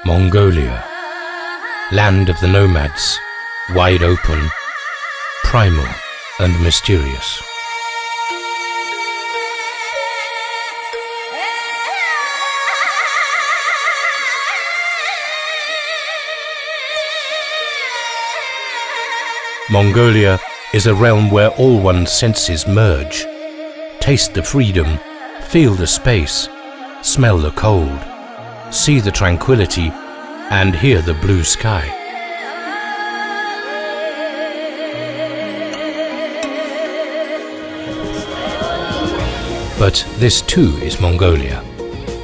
Mongolia, land of the nomads, wide open, primal and mysterious. Mongolia is a realm where all one's senses merge. Taste the freedom, feel the space, smell the cold, see the tranquility, and hear the blue sky. But this too is Mongolia,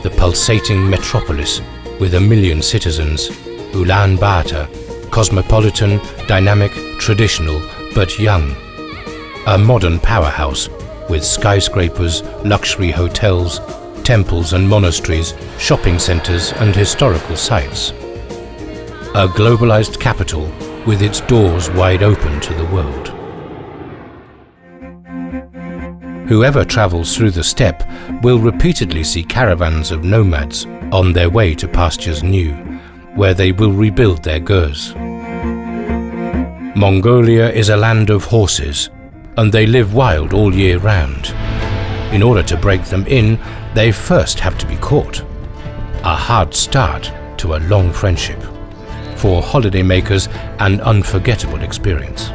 the pulsating metropolis with 1 million citizens, Ulaanbaatar, cosmopolitan, dynamic, traditional, but young. A modern powerhouse with skyscrapers, luxury hotels, temples and monasteries, shopping centers and historical sites. A globalized capital with its doors wide open to the world. Whoever travels through the steppe will repeatedly see caravans of nomads on their way to pastures new, where they will rebuild their gurs. Mongolia is a land of horses, and they live wild all year round. In order to break them in, they first have to be caught. A hard start to a long friendship. For holidaymakers, an unforgettable experience.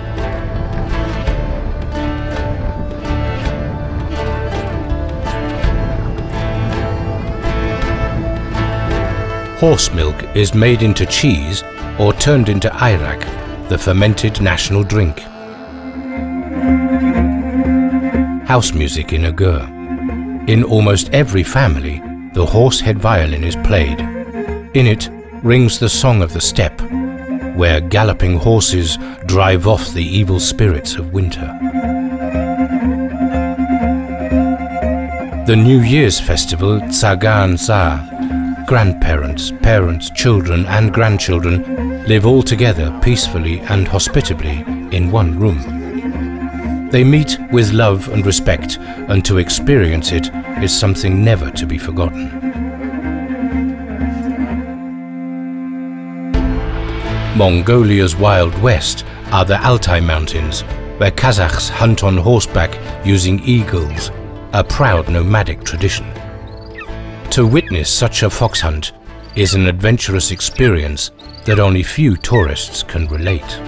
Horse milk is made into cheese or turned into ayrak, the fermented national drink. House music in a gur. In almost every family, the horsehead violin is played. In it rings the song of the steppe, where galloping horses drive off the evil spirits of winter. The New Year's festival, Tsagaan Za, grandparents, parents, children and grandchildren live all together peacefully and hospitably in one room. They meet with love and respect, and to experience it is something never to be forgotten. Mongolia's Wild West are the Altai Mountains, where Kazakhs hunt on horseback using eagles, a proud nomadic tradition. To witness such a fox hunt is an adventurous experience that only few tourists can relate.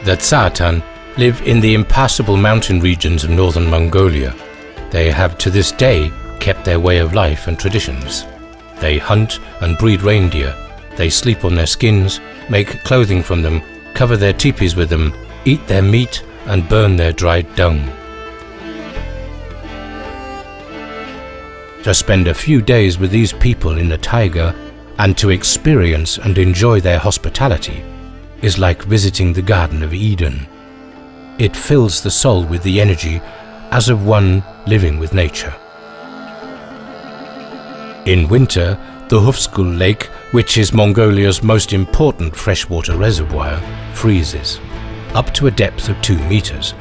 The Tsartan live in the impassable mountain regions of northern Mongolia. They have to this day kept their way of life and traditions. They hunt and breed reindeer. They sleep on their skins, make clothing from them, cover their teepees with them, eat their meat and burn their dried dung. To spend a few days with these people in the taiga and to experience and enjoy their hospitality is like visiting the Garden of Eden. It fills the soul with the energy as of one living with nature. In winter, the Hufskul Lake, which is Mongolia's most important freshwater reservoir, freezes, up to a depth of 2 meters,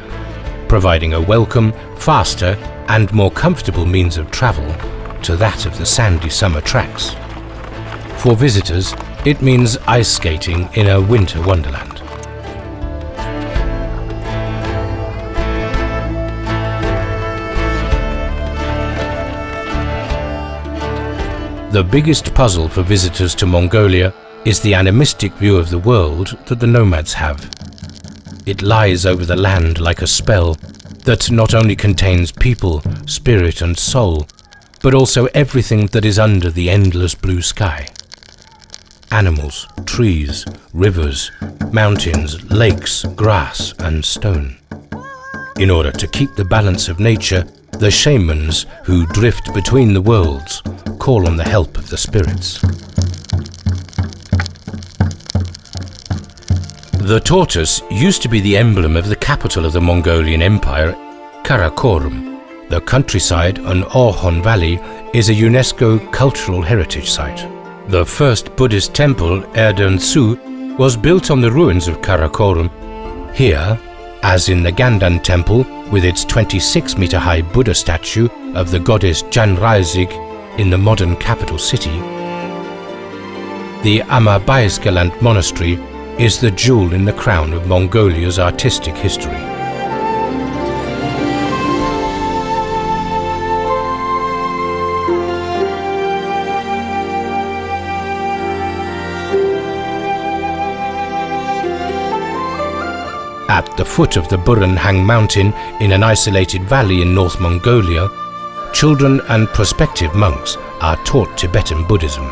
providing a welcome, faster and more comfortable means of travel to that of the sandy summer tracks. For visitors, it means ice skating in a winter wonderland. The biggest puzzle for visitors to Mongolia is the animistic view of the world that the nomads have. It lies over the land like a spell that not only contains people, spirit and soul, but also everything that is under the endless blue sky. Animals, trees, rivers, mountains, lakes, grass and stone. In order to keep the balance of nature, the shamans who drift between the worlds call on the help of the spirits. The tortoise used to be the emblem of the capital of the Mongolian Empire, Karakorum, The countryside on Orhon Valley is a UNESCO Cultural Heritage Site. The first Buddhist temple, Erdön Su, was built on the ruins of Karakorum. Here, as in the Gandan temple with its 26-meter-high Buddha statue of the goddess Janraizig in the modern capital city, the Amabayskaland monastery is the jewel in the crown of Mongolia's artistic history. At the foot of the Burunhang mountain in an isolated valley in North Mongolia, children and prospective monks are taught Tibetan Buddhism.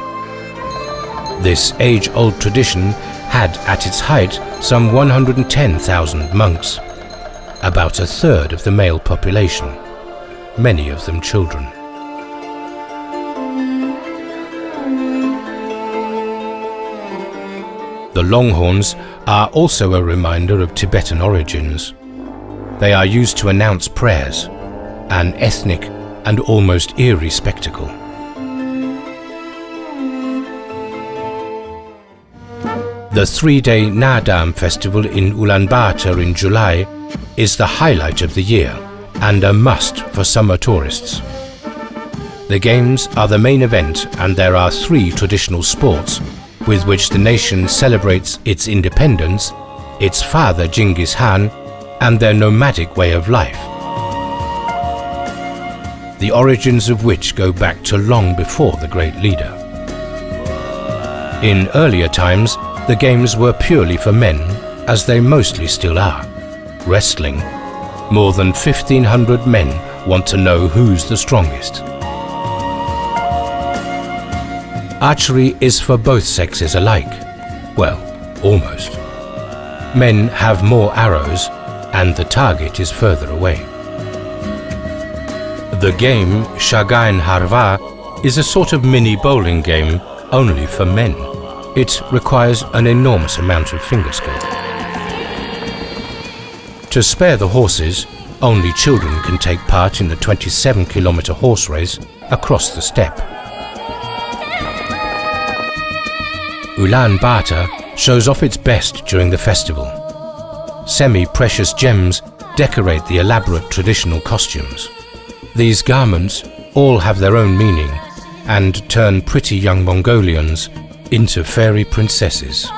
This age-old tradition had at its height some 110,000 monks, about a third of the male population, many of them children. The longhorns are also a reminder of Tibetan origins. They are used to announce prayers, an ethnic and almost eerie spectacle. The three-day Nadam festival in Ulaanbaatar in July is the highlight of the year and a must for summer tourists. The games are the main event, and there are 3 traditional sports with which the nation celebrates its independence, its father Genghis Khan, and their nomadic way of life, the origins of which go back to long before the great leader. In earlier times, the games were purely for men, as they mostly still are. Wrestling. More than 1,500 men want to know who's the strongest. Archery is for both sexes alike. Well, almost. Men have more arrows, and the target is further away. The game Shagain Harva is a sort of mini bowling game only for men. It requires an enormous amount of finger skill. To spare the horses, only children can take part in the 27-kilometer horse race across the steppe. Ulaanbaatar shows off its best during the festival. Semi-precious gems decorate the elaborate traditional costumes. These garments all have their own meaning and turn pretty young Mongolians into fairy princesses.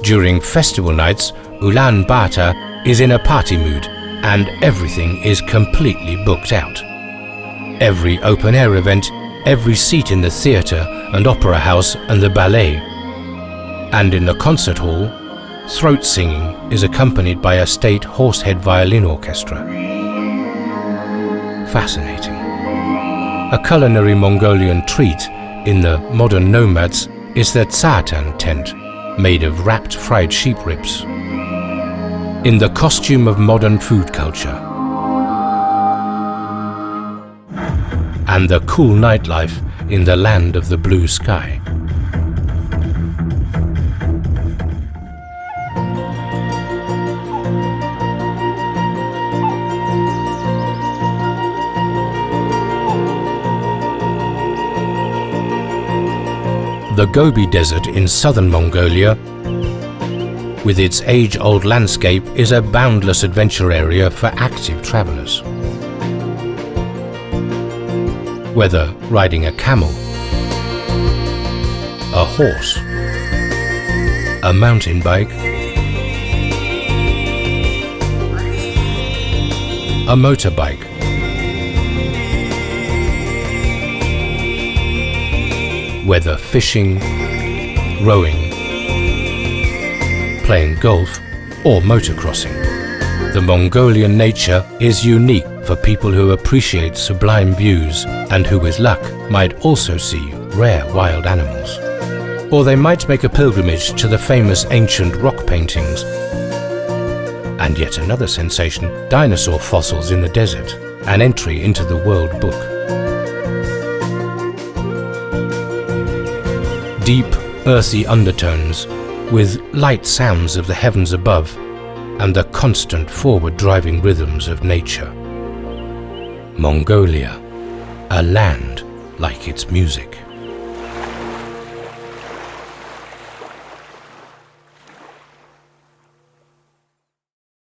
During festival nights, Ulaanbaatar is in a party mood and everything is completely booked out. Every open-air event, every seat in the theatre and opera house and the ballet. And in the concert hall, throat singing is accompanied by a state horsehead violin orchestra. Fascinating. A culinary Mongolian treat in the modern nomads is their tsartan tent, made of wrapped fried sheep ribs. In the costume of modern food culture. And the cool nightlife in the land of the blue sky. The Gobi Desert in southern Mongolia, with its age-old landscape, is a boundless adventure area for active travelers. Whether riding a camel, a horse, a mountain bike, a motorbike, whether fishing, rowing, playing golf or motocrossing. The Mongolian nature is unique for people who appreciate sublime views and who with luck might also see rare wild animals. Or they might make a pilgrimage to the famous ancient rock paintings. And yet another sensation, dinosaur fossils in the desert, an entry into the World Book. Deep, earthy undertones, with light sounds of the heavens above, and the constant forward-driving rhythms of nature. Mongolia, a land like its music.